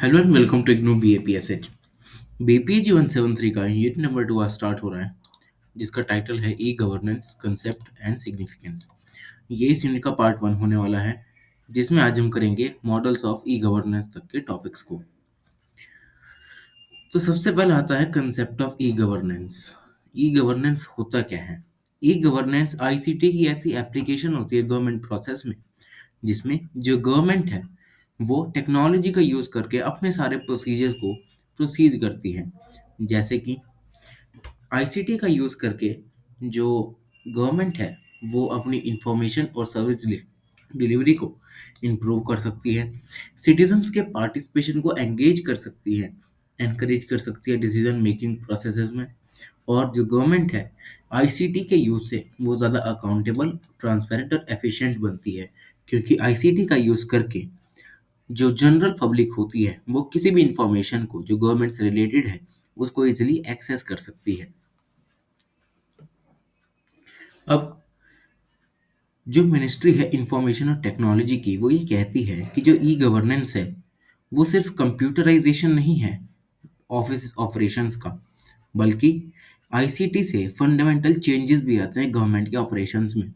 Hello and welcome to IGNOU BAPSH। BPG 173 का unit number 2 आज start हो रहा है, जिसका टाइटल है e governance concept and significance. ये इस यूनिट का पार्ट 1 होने वाला है, जिसमें आज हम करेंगे मॉडल्स ऑफ ई गवर्नेंस तक के टॉपिक्स को। तो सबसे पहले आता है concept of e governance. E governance होता क्या है? ई गवर्नेंस आईसीटी की ऐसी एप्लीकेशन होती है गवर्नमेंट प्रोसेस में, जिसमें जो गवर्नमेंट है वो टेक्नोलॉजी का यूज़ करके अपने सारे प्रोसीजर को प्रोसीड करती है। जैसे कि आईसीटी का यूज़ करके जो गवर्नमेंट है वो अपनी इंफॉर्मेशन और सर्विस डिलीवरी को इम्प्रूव कर सकती है, सिटीजन्स के पार्टिसिपेशन को एंगेज कर सकती है, एनकरेज कर सकती है डिसीजन मेकिंग प्रोसेसेस में। और जो गवर्नमेंट है आईसीटी के यूज़ से वो ज़्यादा अकाउंटेबल, ट्रांसपेरेंट और एफिशिएंट बनती है, क्योंकि आईसीटी का यूज़ करके जो जनरल पब्लिक होती है वो किसी भी इंफॉर्मेशन को जो गवर्नमेंट से रिलेटेड है उसको इजीली एक्सेस कर सकती है। अब जो मिनिस्ट्री है इंफॉर्मेशन और टेक्नोलॉजी की वो ये कहती है कि जो ई गवर्नेंस है वो सिर्फ कंप्यूटराइजेशन नहीं है ऑफिस ऑपरेशंस का, बल्कि आईसीटी से फंडामेंटल चेंजेस भी आते हैं गवर्नमेंट के ऑपरेशंस में।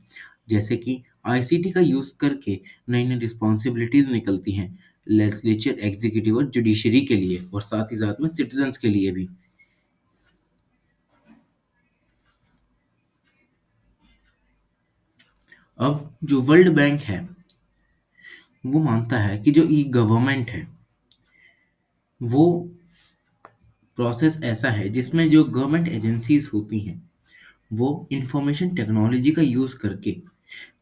जैसे कि आईसीटी का यूज़ करके नई नई रिस्पॉन्सिबिलिटीज़ निकलती हैं लेजिस्लेचर, एग्जीक्यूटिव और जुडिशरी के लिए, और साथ ही साथ में सिटीजन्स के लिए भी। अब जो वर्ल्ड बैंक है वो मानता है कि जो ई गवर्नमेंट है वो प्रोसेस ऐसा है जिसमें जो गवर्नमेंट एजेंसीज होती हैं वो इंफॉर्मेशन टेक्नोलॉजी का यूज़ करके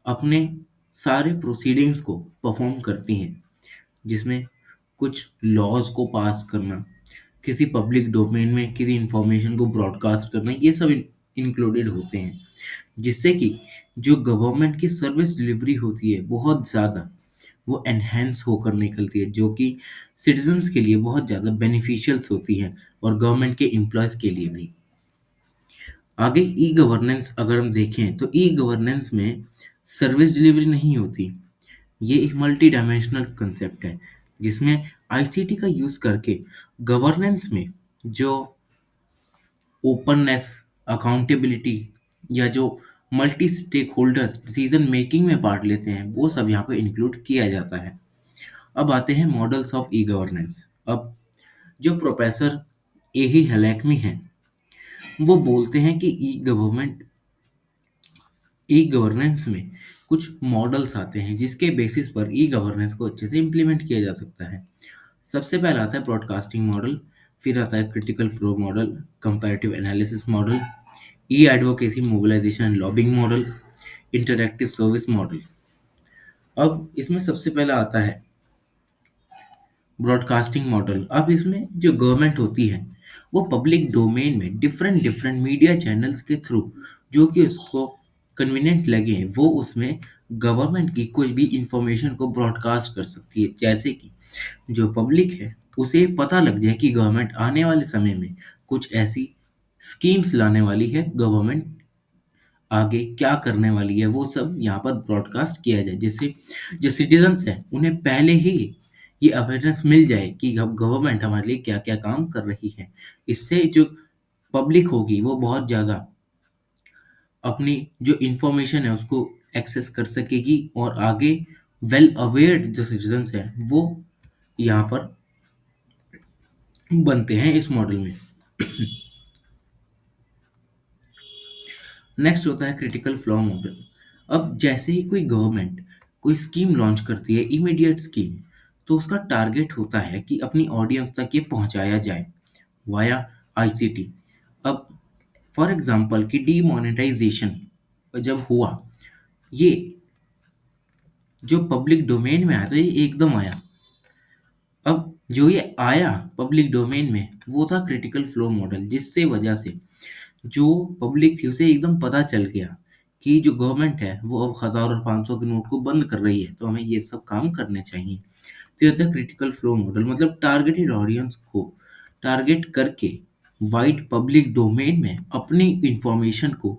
अपने सारे प्रोसीडिंग्स को परफॉर्म करती हैं, जिसमें कुछ लॉज को पास करना, किसी पब्लिक डोमेन में किसी इंफॉर्मेशन को ब्रॉडकास्ट करना, ये सब इंक्लूडेड होते हैं। जिससे कि जो गवर्नमेंट की सर्विस डिलीवरी होती है बहुत ज़्यादा वो एनहेंस होकर निकलती है, जो कि सिटीजन्स के लिए बहुत ज़्यादा बेनिफिशियल्स होती है और गवर्नमेंट के एम्प्लॉयज़ के लिए भी। आगे ई गवर्नेंस अगर हम देखें तो ई गवर्नेंस में सर्विस डिलीवरी नहीं होती। ये एक मल्टी डायमेंशनल कंसेप्ट है, जिसमें आईसीटी का यूज़ करके गवर्नेंस में जो ओपननेस, अकाउंटेबिलिटी या जो multi stakeholders decision making में पार्ट लेते हैं वो सब यहाँ पे इंक्लूड किया जाता है। अब आते हैं मॉडल्स ऑफ ई गवर्नेंस। अब जो प्रोफेसर एही हलैकमी हैं वो बोलते हैं कि ई गवर्नेंस में कुछ मॉडल्स आते हैं जिसके बेसिस पर ई गवर्नेंस को अच्छे से इम्प्लीमेंट किया जा सकता है। सबसे पहला आता है ब्रॉडकास्टिंग मॉडल, फिर आता है critical flow model, comparative analysis model, E advocacy mobilisation and lobbying model, interactive service model. अब इसमें सबसे पहला आता है ब्रॉडकास्टिंग मॉडल। अब इसमें जो गवर्नमेंट होती है वो पब्लिक डोमेन में डिफरेंट डिफरेंट मीडिया चैनल्स के थ्रू जो कि उसको कन्वीनियंट लगे वो उसमें गवर्नमेंट की कोई भी इंफॉर्मेशन को ब्रॉडकास्ट कर सकती है। जैसे कि जो पब्लिक है उसे पता लग जाए कि गवर्नमेंट आने वाले समय में कुछ ऐसी स्कीम्स लाने वाली है, गवर्नमेंट आगे क्या करने वाली है वो सब यहाँ पर ब्रॉडकास्ट किया जाए, जिससे जो सिटीजन्स हैं उन्हें पहले ही ये अवेयरनेस मिल जाए कि अब गवर्नमेंट हमारे लिए क्या क्या काम कर रही है। इससे जो पब्लिक होगी वो बहुत ज़्यादा अपनी जो इंफॉर्मेशन है उसको एक्सेस कर सकेगी, और आगे वेल अवेयर्ड जो सिटीजन्स हैं वो यहाँ पर बनते हैं इस मॉडल में। नेक्स्ट होता है क्रिटिकल फ्लॉ मॉडल। अब जैसे ही कोई गवर्नमेंट कोई स्कीम लॉन्च करती है, इमीडिएट स्कीम, तो उसका टारगेट होता है कि अपनी ऑडियंस तक ये पहुंचाया जाए वाया आईसीटी। अब फॉर एग्जांपल कि डीमोनेटाइजेशन जब हुआ, ये जो पब्लिक डोमेन में आया तो ये एकदम आया। अब जो ये आया पब्लिक डोमेन में वो था क्रिटिकल फ्लो मॉडल, जिससे वजह से जो पब्लिक थी उसे एकदम पता चल गया कि जो गवर्नमेंट है वो अब 1000 और 500 के नोट को बंद कर रही है, तो हमें ये सब काम करने चाहिए। तो ये होता है क्रिटिकल फ्लो मॉडल, मतलब टारगेटेड ऑडियंस को टारगेट करके वाइड पब्लिक डोमेन में अपनी इंफॉर्मेशन को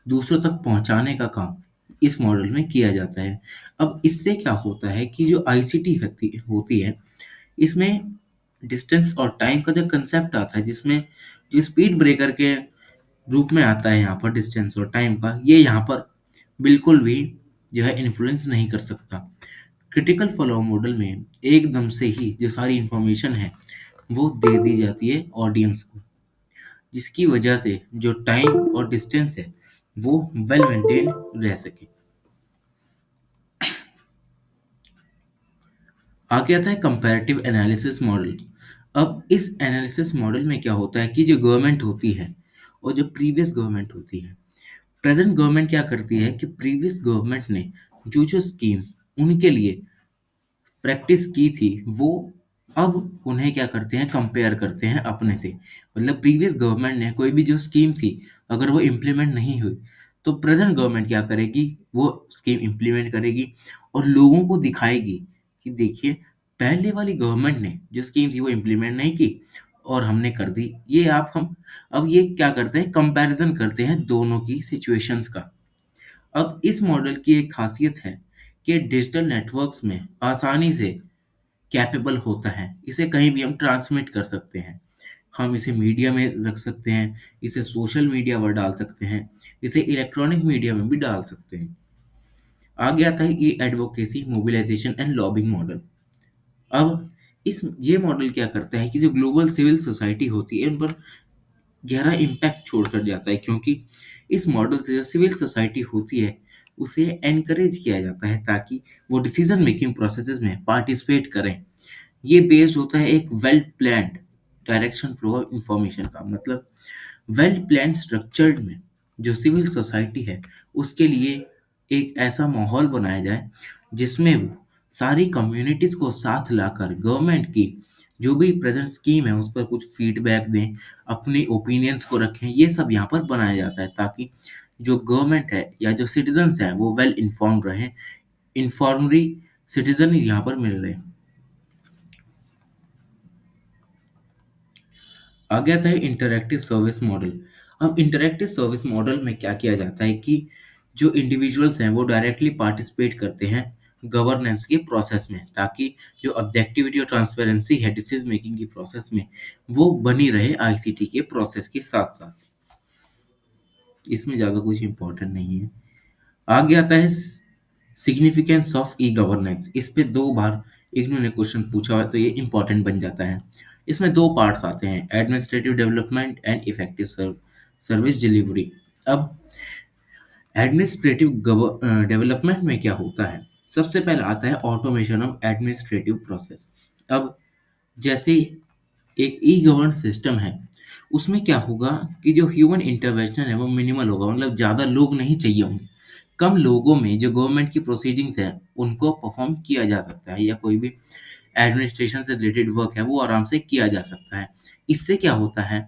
दूसरों तक पहुंचाने का काम इस मॉडल में किया जाता है। अब इससे क्या होता है कि जो आईसीटी होती है इसमें डिस्टेंस और टाइम का जो कंसेप्ट आता है, जिसमें जो स्पीड ब्रेकर के रूप में आता है यहाँ पर डिस्टेंस और टाइम का, ये यहाँ पर बिल्कुल भी जो है इन्फ्लुएंस नहीं कर सकता। क्रिटिकल फॉलो मॉडल में एकदम से ही जो सारी इंफॉर्मेशन है वो दे दी जाती है ऑडियंस को, जिसकी वजह से जो टाइम और डिस्टेंस है वो वेल मेंटेन रह सके। आगे आता है कंपैरेटिव एनालिसिस मॉडल। अब इस एनालिसिस मॉडल में क्या होता है कि जो गवर्नमेंट होती है और जो प्रीवियस गवर्नमेंट होती है, प्रेजेंट गवर्नमेंट क्या करती है कि प्रीवियस गवर्नमेंट ने जो जो स्कीम्स उनके लिए प्रैक्टिस की थी, वो अब उन्हें क्या करते हैं, कंपेयर करते हैं अपने से। मतलब प्रीवियस गवर्नमेंट ने कोई भी जो स्कीम थी, अगर वो इम्प्लीमेंट नहीं हुई, तो प्रेजेंट गवर्नमेंट क्या करेगी, वो स्कीम इम्प्लीमेंट करेगी और लोगों को दिखाएगी कि देखिए, पहले वाली गवर्नमेंट ने जो स्कीम थी वो इम्प्लीमेंट नहीं की और हमने कर दी। ये आप हम अब ये क्या करते हैं, कंपैरिजन करते हैं दोनों की सिचुएशंस का। अब इस मॉडल की एक खासियत है कि डिजिटल नेटवर्क्स में आसानी से कैपेबल होता है। इसे कहीं भी हम ट्रांसमिट कर सकते हैं। हम इसे मीडिया में रख सकते हैं, इसे सोशल मीडिया पर डाल सकते हैं, इसे इलेक्ट्रॉनिक मीडिया में भी डाल सकते हैं। आगे आता है e advocacy, mobilisation and lobbying model. अब इस ये मॉडल क्या करता है कि जो ग्लोबल सिविल सोसाइटी होती है उन पर गहरा इम्पैक्ट छोड़कर जाता है, क्योंकि इस मॉडल से जो सिविल सोसाइटी होती है उसे एनकरेज किया जाता है ताकि वो डिसीजन मेकिंग प्रोसेसेस में पार्टिसिपेट करें। ये बेस्ड होता है एक well planned direction flow of information का। मतलब वेल प्लान्ड स्ट्रक्चर्ड में जो सिविल सोसाइटी है उसके लिए एक ऐसा माहौल बनाया जाए जिसमें वो सारी कम्युनिटीज़ को साथ लाकर गवर्नमेंट की जो भी प्रेजेंट स्कीम है उस पर कुछ फीडबैक दें, अपनी ओपिनियंस को रखें। ये सब यहाँ पर बनाया जाता है ताकि जो गवर्नमेंट है या जो सिटीजन्स हैं वो वेल इन्फॉर्म्ड रहें। इन्फॉर्मरी सिटीजन यहाँ पर मिल रहे हैं। आगे आता है इंटरैक्टिव सर्विस मॉडल। अब इंटरैक्टिव सर्विस मॉडल में क्या किया जाता है कि जो इंडिविजुअल्स हैं वो डायरेक्टली पार्टिसिपेट करते हैं गवर्नेंस के प्रोसेस में, ताकि जो ऑब्जेक्टिविटी और ट्रांसपेरेंसी है डिसीजन मेकिंग की प्रोसेस में वो बनी रहे आईसीटी के प्रोसेस के साथ साथ। इसमें ज़्यादा कुछ इंपॉर्टेंट नहीं है। आगे आता है सिग्निफिकेंस ऑफ ई गवर्नेंस। इस पे 2 बार इन्होंने क्वेश्चन पूछा हुआ है तो ये इंपॉर्टेंट बन जाता है। इसमें 2 पार्ट्स आते हैं, administrative development and effective service delivery. अब एडमिनिस्ट्रेटिव डेवलपमेंट में क्या होता है, सबसे पहले आता है ऑटोमेशन ऑफ एडमिनिस्ट्रेटिव प्रोसेस। अब जैसे एक ई गवर्न सिस्टम है, उसमें क्या होगा कि जो ह्यूमन इंटरवेंशन है वो मिनिमल होगा। मतलब ज़्यादा लोग नहीं चाहिए होंगे, कम लोगों में जो गवर्नमेंट की प्रोसीडिंग्स है उनको परफॉर्म किया जा सकता है, या कोई भी एडमिनिस्ट्रेशन से रिलेटेड वर्क है वो आराम से किया जा सकता है। इससे क्या होता है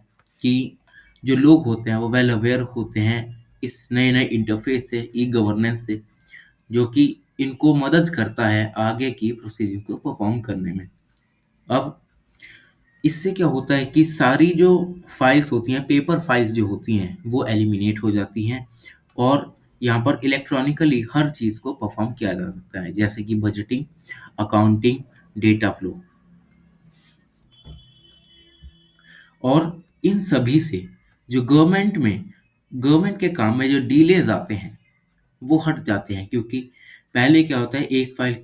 कि जो लोग होते हैं वो वेल अवेयर होते हैं इस नए नए इंटरफेस से, ई गवर्नेंस से, जो कि इनको मदद करता है आगे की प्रोसीजर को परफॉर्म करने में। अब इससे क्या होता है कि सारी जो फाइल्स होती हैं, पेपर फाइल्स जो होती हैं वो एलिमिनेट हो जाती हैं और यहाँ पर इलेक्ट्रॉनिकली हर चीज़ को परफॉर्म किया जा सकता है, जैसे कि बजटिंग, अकाउंटिंग, डेटा फ्लो। और इन सभी से जो गवर्नमेंट के काम में जो डिलेज आते हैं वो हट जाते हैं, क्योंकि पहले क्या होता है, एक फाइल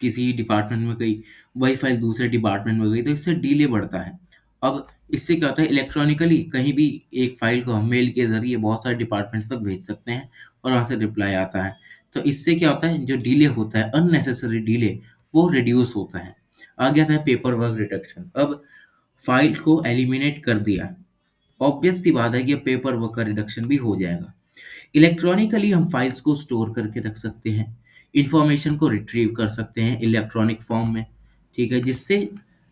किसी डिपार्टमेंट में गई, वही फाइल दूसरे डिपार्टमेंट में गई तो इससे डिले बढ़ता है। अब इससे क्या होता है, इलेक्ट्रॉनिकली कहीं भी एक फाइल को हम मेल के ज़रिए बहुत सारे डिपार्टमेंट्स तक भेज सकते हैं और वहाँ से रिप्लाई आता है। तो इससे क्या होता है, जो डिले होता है, अननेसेसरी डिले, वो रिड्यूस होता है। आगे आता है पेपर वर्क रिडक्शन। अब फाइल को एलिमिनेट कर दिया, ऑब्वियस सी बात है कि अब पेपर वर्क का रिडक्शन भी हो जाएगा। इलेक्ट्रॉनिकली हम फाइल्स को स्टोर करके रख सकते हैं, इंफॉर्मेशन को रिट्रीव कर सकते हैं इलेक्ट्रॉनिक फॉर्म में, ठीक है, जिससे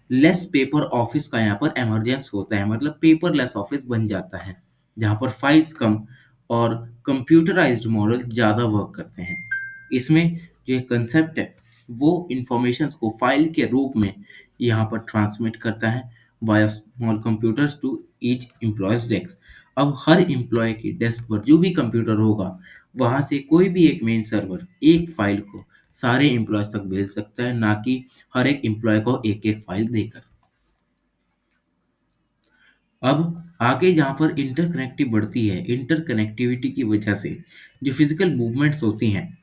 लेस पेपर ऑफिस का यहाँ पर एमरजेंस होता है। मतलब पेपरलेस ऑफिस बन जाता है जहाँ पर फाइल्स कम और कंप्यूटराइज्ड मॉडल ज़्यादा वर्क करते हैं। इसमें जो एक कंसेप्ट है वो इंफॉर्मेशन को फाइल के रूप में यहाँ पर ट्रांसमिट करता है via small computers to each employees desk. अब हर एम्प्लॉय की डेस्क पर जो भी कंप्यूटर होगा वहाँ से कोई भी एक मेन सर्वर एक फाइल को सारे एम्प्लॉयज तक भेज सकता है, ना कि हर एक एम्प्लॉय को एक एक फाइल देकर। अब आगे जहाँ पर इंटरकनेक्टिव बढ़ती है, इंटरकनेक्टिविटी की वजह से जो फिजिकल मूवमेंट्स होती हैं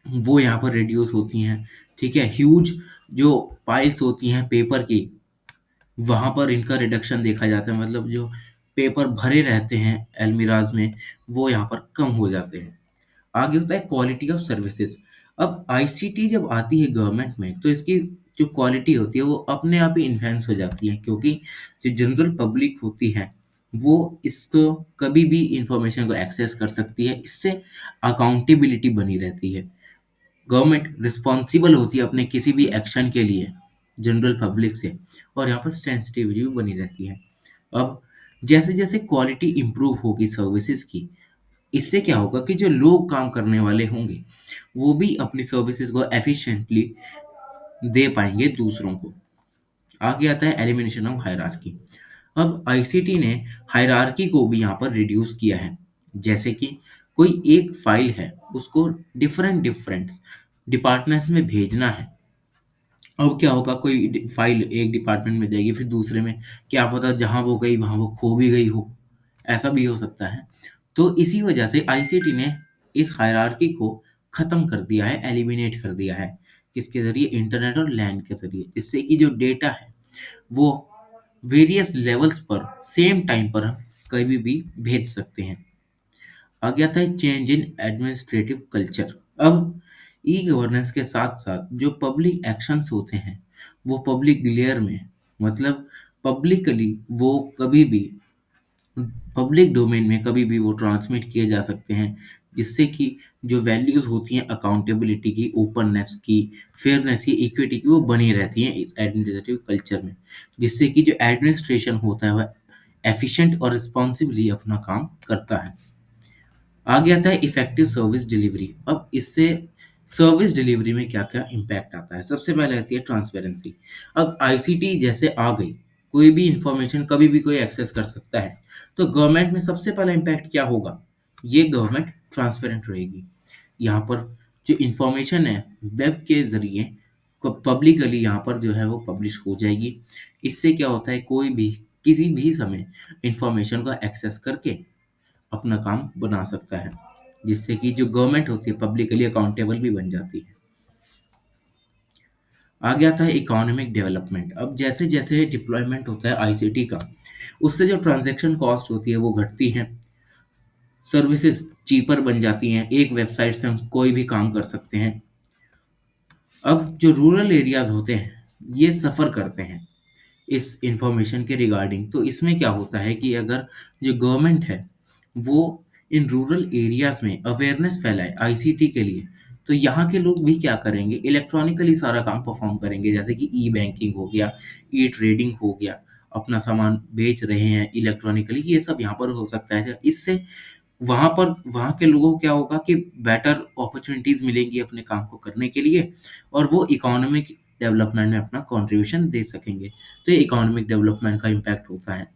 वो यहाँ पर रिड्यूस होती हैं। ठीक है, ह्यूज जो पाइल्स होती हैं पेपर की, वहाँ पर इनका रिडक्शन देखा जाता है, मतलब जो पेपर भरे रहते हैं अलमीराज में, वो यहाँ पर कम हो जाते हैं। आगे होता है क्वालिटी ऑफ सर्विसेज। अब आईसीटी जब आती है गवर्नमेंट में, तो इसकी जो क्वालिटी होती है वो अपने आप ही इन्हेंस हो जाती है, क्योंकि जो जनरल पब्लिक होती है वो इसको कभी भी इंफॉर्मेशन को एक्सेस कर सकती है। इससे अकाउंटेबिलिटी बनी रहती है। गवर्नमेंट रिस्पॉन्सिबल होती है अपने किसी भी एक्शन के लिए जनरल पब्लिक से, और यहाँ पर सेंसिटिविटी भी बनी रहती है। अब जैसे जैसे क्वालिटी इंप्रूव होगी सर्विसेज की, इससे क्या होगा कि जो लोग काम करने वाले होंगे वो भी अपनी सर्विसेज को एफिशिएंटली दे पाएंगे दूसरों को। आगे आता है एलिमिनेशन ऑफ हायरार्की। अब आईसीटी ने हायरार्की को भी यहाँ पर रिड्यूस किया है। जैसे कि कोई एक फाइल है, उसको डिफरेंट डिफरेंट डिपार्टमेंट्स में भेजना है। अब क्या होगा, कोई फाइल एक डिपार्टमेंट में जाएगी, फिर दूसरे में, क्या पता जहाँ वो गई वहाँ वो खो भी गई हो, ऐसा भी हो सकता है। तो इसी वजह से आईसीटी ने इस हायरार्की को ख़त्म कर दिया है, एलिमिनेट कर दिया है। किसके ज़रिए? इंटरनेट और लैंड के ज़रिए, जिससे कि जो डेटा है वो वेरियस लेवल्स पर सेम टाइम पर हम कभी भी भेज सकते हैं। आ गया था चेंज इन एडमिनिस्ट्रेटिव कल्चर। अब ई गवर्नेंस के साथ साथ जो पब्लिक एक्शंस होते हैं वो पब्लिक लेयर में, मतलब पब्लिकली, वो कभी भी पब्लिक डोमेन में कभी भी वो ट्रांसमिट किए जा सकते हैं, जिससे कि जो वैल्यूज़ होती हैं अकाउंटेबिलिटी की, ओपननेस की, फेयरनेस की, इक्विटी की, वो बनी रहती हैं इस एडमिनिस्ट्रेटिव कल्चर में, जिससे कि जो एडमिनिस्ट्रेशन होता है वह एफिशिएंट और रिस्पॉन्सिबली अपना काम करता है। आ गया था इफेक्टिव सर्विस डिलीवरी। अब इससे सर्विस डिलीवरी में क्या क्या इम्पैक्ट आता है? सबसे पहले आती है ट्रांसपेरेंसी। अब आईसीटी जैसे आ गई, कोई भी इंफॉर्मेशन कभी भी कोई एक्सेस कर सकता है, तो गवर्नमेंट में सबसे पहला इम्पैक्ट क्या होगा? ये गवर्नमेंट ट्रांसपेरेंट रहेगी। यहाँ पर जो इंफॉर्मेशन है वेब के ज़रिए पब्लिकली यहाँ पर जो है वो पब्लिश हो जाएगी। इससे क्या होता है, कोई भी किसी भी समय इंफॉर्मेशन को एक्सेस करके अपना काम बना सकता है, जिससे कि जो गवर्नमेंट होती है पब्लिकली अकाउंटेबल भी बन जाती है। आ गया था इकोनॉमिक डेवलपमेंट। अब जैसे जैसे डिप्लॉयमेंट होता है आईसीटी का, उससे जो ट्रांजैक्शन कॉस्ट होती है वो घटती है, सर्विसेज चीपर बन जाती हैं, एक वेबसाइट से हम कोई भी काम कर सकते हैं। अब जो रूरल एरियाज होते हैं ये सफ़र करते हैं इस इंफॉर्मेशन के रिगार्डिंग। तो इसमें क्या होता है कि अगर जो गवर्नमेंट है वो इन रूरल एरियाज में अवेयरनेस फैलाए आईसीटी के लिए, तो यहाँ के लोग भी क्या करेंगे, इलेक्ट्रॉनिकली सारा काम परफॉर्म करेंगे। जैसे कि ई बैंकिंग हो गया, ई ट्रेडिंग हो गया, अपना सामान बेच रहे हैं इलेक्ट्रॉनिकली, ये सब यहाँ पर हो सकता है। इससे वहाँ के लोगों को क्या होगा कि बेटर अपॉर्चुनिटीज़ मिलेंगी अपने काम को करने के लिए, और वो इकोनॉमिक डेवलपमेंट में अपना कंट्रीब्यूशन दे सकेंगे। तो ये इकोनॉमिक डेवलपमेंट का इम्पैक्ट होता है।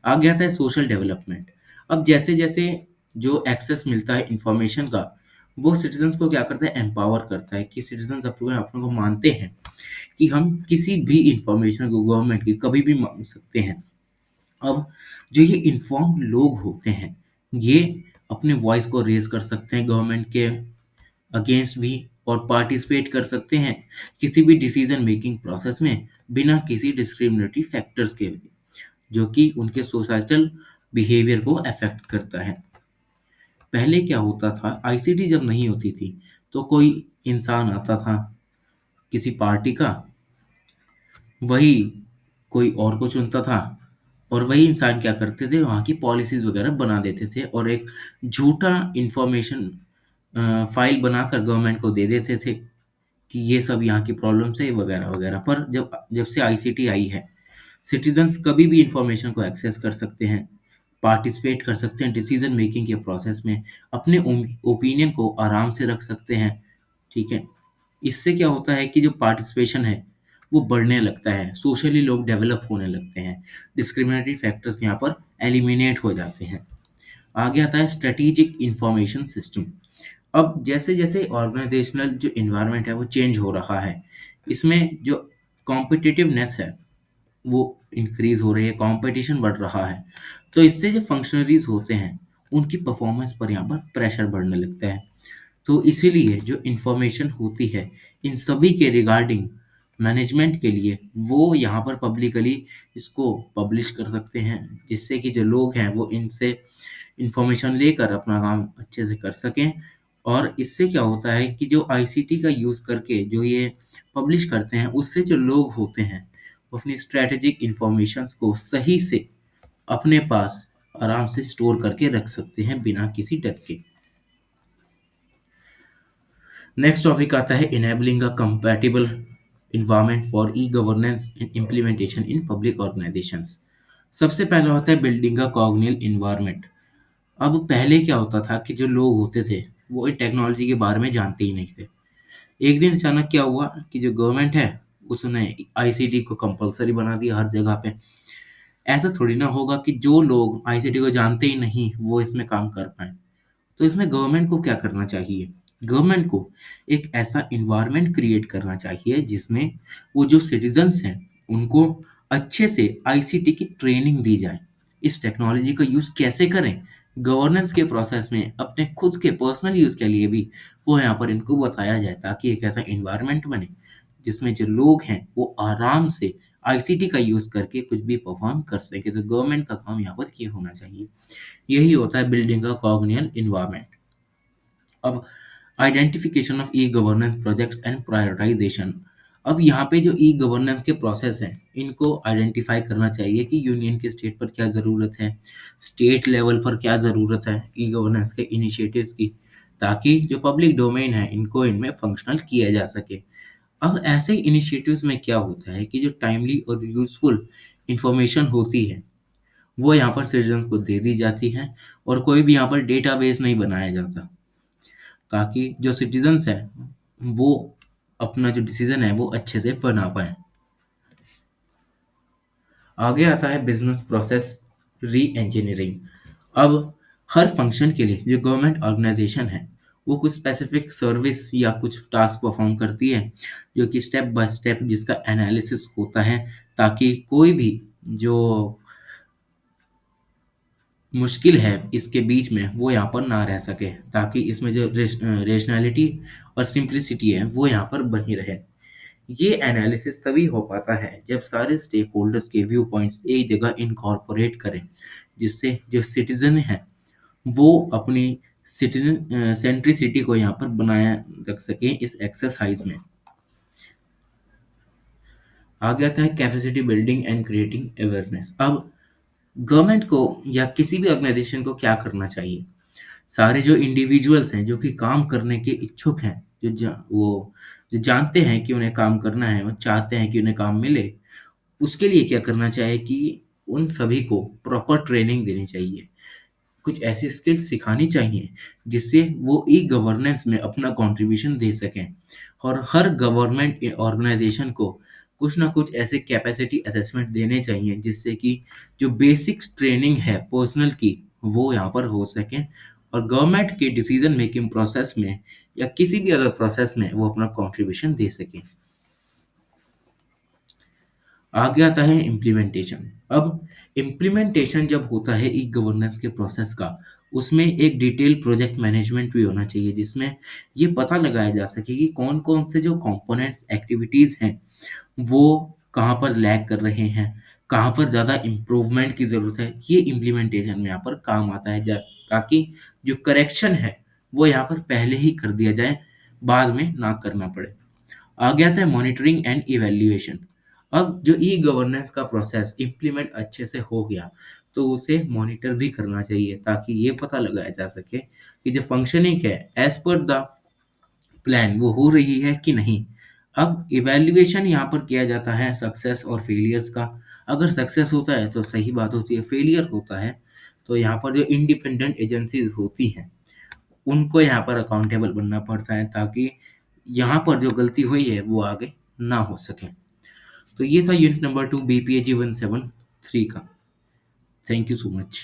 आ गया था सोशल डेवलपमेंट। अब जैसे-जैसे जो एक्सेस मिलता है इन्फॉर्मेशन का, वो सिटीज़न्स को क्या करता है, एम्पावर करता है कि सिटीज़न्स अपने अपने को मानते हैं कि हम किसी भी इन्फॉर्मेशन को गवर्नमेंट की कभी भी माँग सकते हैं। अब जो ये इन्फॉर्म्ड लोग होते हैं, ये अपने वॉइस को रेज़ कर सकते हैं गवर्नमेंट के अगेंस्ट भी, और पार्टिसिपेट कर सकते हैं किसी भी डिसीजन मेकिंग प्रोसेस में बिना किसी डिस्क्रिमिनेटरी फैक्टर्स के, जो कि उनके सोसाइटल बिहेवियर को अफेक्ट करता है। पहले क्या होता था, आईसीटी जब नहीं होती थी, तो कोई इंसान आता था किसी पार्टी का, वही कोई और को चुनता था, और वही इंसान क्या करते थे, वहाँ की पॉलिसीज़ वगैरह बना देते थे, और एक झूठा इन्फॉर्मेशन फाइल बनाकर गवर्नमेंट को दे देते थे कि ये सब यहाँ की प्रॉब्लम्स है वगैरह वगैरह। पर जब जब से आईसीटी आई है, सिटीजन्स कभी भी इंफॉर्मेशन को एक्सेस कर सकते हैं, पार्टिसिपेट कर सकते हैं डिसीजन मेकिंग के प्रोसेस में, अपने ओपिनियन को आराम से रख सकते हैं। ठीक है, इससे क्या होता है कि जो पार्टिसिपेशन है वो बढ़ने लगता है, सोशली लोग डेवलप होने लगते हैं, डिस्क्रिमिनेटरी फैक्टर्स यहाँ पर एलिमिनेट हो जाते हैं। आगे आता है स्ट्रेटेजिक इंफॉर्मेशन सिस्टम। अब जैसे-जैसे ऑर्गेनाइजेशनल जो एनवायरनमेंट है वो चेंज हो रहा है, इसमें जो कॉम्पिटिटिवनेस है वो इंक्रीज हो रही है, कंपटीशन बढ़ रहा है, तो इससे जो फंक्शनरीज होते हैं उनकी परफॉर्मेंस पर यहाँ पर प्रेशर बढ़ने लगता है। तो इसीलिए जो इन्फॉर्मेशन होती है इन सभी के रिगार्डिंग मैनेजमेंट के लिए, वो यहाँ पर पब्लिकली इसको पब्लिश कर सकते हैं, जिससे कि जो लोग हैं वो इनसे इंफॉर्मेशन लेकर अपना काम अच्छे से कर सकें। और इससे क्या होता है कि जो आईसीटी का यूज़ करके जो ये पब्लिश करते हैं, उससे जो लोग होते हैं वो अपनी स्ट्रैटेजिक इंफॉर्मेशंस को सही से अपने पास आराम से स्टोर करके रख सकते हैं बिना किसी डर के। नेक्स्ट टॉपिक आता है enabling a compatible environment for e governance and implementation in public organisations. सबसे पहला होता है बिल्डिंग अ कॉग्नियल इन्वायरमेंट। अब पहले क्या होता था कि जो लोग होते थे वो इन टेक्नोलॉजी के बारे में जानते ही नहीं थे। एक दिन अचानक क्या हुआ कि जो गवर्नमेंट है उसने आईसीटी को कंपलसरी बना दिया हर जगह पे। ऐसा थोड़ी ना होगा कि जो लोग आईसीटी को जानते ही नहीं वो इसमें काम कर पाए। तो इसमें गवर्नमेंट को क्या करना चाहिए? गवर्नमेंट को एक ऐसा इन्वायरमेंट क्रिएट करना चाहिए जिसमें वो जो सिटीजन्स हैं उनको अच्छे से आईसीटी की ट्रेनिंग दी जाए। इस टेक्नोलॉजी का यूज़ कैसे करें गवर्नेंस के प्रोसेस में, अपने खुद के पर्सनल यूज़ के लिए भी वो यहाँ पर इनको बताया जाए, ताकि एक ऐसा इन्वायरमेंट बने जिसमें जो लोग हैं वो आराम से आईसीटी का यूज़ करके कुछ भी परफॉर्म कर सके। तो गवर्नमेंट का काम यहाँ पर ये होना चाहिए। यही होता है बिल्डिंग अ कॉग्नियल इन्वायरमेंट। अब identification of e governance projects and prioritisation. अब यहाँ पे जो ई गवर्नेंस के प्रोसेस हैं इनको आइडेंटिफाई करना चाहिए कि यूनियन के स्टेट पर क्या ज़रूरत है, स्टेट लेवल पर क्या ज़रूरत है ई गवर्नेंस के इनिशिएटिव्स की, ताकि जो पब्लिक डोमेन है इनको इनमें फंक्शनल किया जा सके। अब ऐसे इनिशिएटिव्स में क्या होता है कि जो टाइमली और यूज़फुल इंफॉर्मेशन होती है वो यहाँ पर सिटीजन्स को दे दी जाती है, और कोई भी यहाँ पर डेटाबेस नहीं बनाया जाता, ताकि जो सिटीजन्स हैं वो अपना जो डिसीजन है वो अच्छे से बना पाए। आगे आता है बिजनेस प्रोसेस री इंजीनियरिंग। अब हर फंक्शन के लिए जो गवर्नमेंट ऑर्गेनाइजेशन है वो कुछ स्पेसिफिक सर्विस या कुछ टास्क परफॉर्म करती है, जो कि स्टेप बाय स्टेप जिसका एनालिसिस होता है, ताकि कोई भी जो मुश्किल है इसके बीच में वो यहाँ पर ना रह सके, ताकि इसमें जो रेशनैलिटी और सिंप्लिसिटी है वो यहाँ पर बनी रहे। ये एनालिसिस तभी हो पाता है जब सारे स्टेक होल्डर्स के व्यू पॉइंट्स एक जगह इनकॉर्पोरेट करें, जिससे जो सिटीजन है वो अपनी सिटीजन सेंट्रिसिटी को यहाँ पर बनाया रख सकें इस एक्सरसाइज में। आगे आता है capacity building and creating awareness. अब गवर्नमेंट को या किसी भी ऑर्गेनाइजेशन को क्या करना चाहिए? सारे जो इंडिविजुअल्स हैं जो कि काम करने के इच्छुक हैं, वो जो जानते हैं कि उन्हें काम करना है, वो चाहते हैं कि उन्हें काम मिले, उसके लिए क्या करना चाहिए कि उन सभी को प्रॉपर ट्रेनिंग देनी चाहिए। कुछ ऐसी स्किल्स सिखानी चाहिए जिससे वो ई गवर्नेंस में अपना कंट्रीब्यूशन दे सकें। और हर गवर्नमेंट ऑर्गेनाइजेशन को कुछ ना कुछ ऐसे कैपेसिटी असेसमेंट देने चाहिए जिससे कि जो बेसिक ट्रेनिंग है पर्सनल की वो यहाँ पर हो सके, और गवर्नमेंट के डिसीजन मेकिंग प्रोसेस में या किसी भी अदर प्रोसेस में वो अपना कंट्रीब्यूशन दे सकें। आगे आता है इम्प्लीमेंटेशन। अब इम्प्लीमेंटेशन जब होता है ई गवर्नेंस के प्रोसेस का, उसमें एक डिटेल प्रोजेक्ट मैनेजमेंट भी होना चाहिए जिसमें ये पता लगाया जा सके कि कौन कौन से जो कंपोनेंट्स एक्टिविटीज़ हैं वो कहाँ पर लैग कर रहे हैं, कहाँ पर ज़्यादा इम्प्रूवमेंट की ज़रूरत है। ये इम्प्लीमेंटेशन में यहाँ पर काम आता है, ताकि जो करेक्शन है वो यहाँ पर पहले ही कर दिया जाए, बाद में ना करना पड़े। आगे आता है मॉनिटरिंग एंड इवैल्यूएशन। अब जो ई गवर्नेंस का प्रोसेस इम्प्लीमेंट अच्छे से हो गया तो उसे मॉनिटर भी करना चाहिए, ताकि ये पता लगाया जा सके कि जो फंक्शनिंग है एज पर द प्लान वो हो रही है कि नहीं। अब इवैल्यूएशन यहाँ पर किया जाता है सक्सेस और फेलियर्स का। अगर सक्सेस होता है तो सही बात होती है, फेलियर होता है तो यहाँ पर जो इंडिपेंडेंट एजेंसीज होती हैं उनको यहाँ पर अकाउंटेबल बनना पड़ता है, ताकि यहाँ पर जो गलती हुई है वो आगे ना हो सके। तो ये था यूनिट नंबर 2 बीपीएजी 173 का। Thank you so much.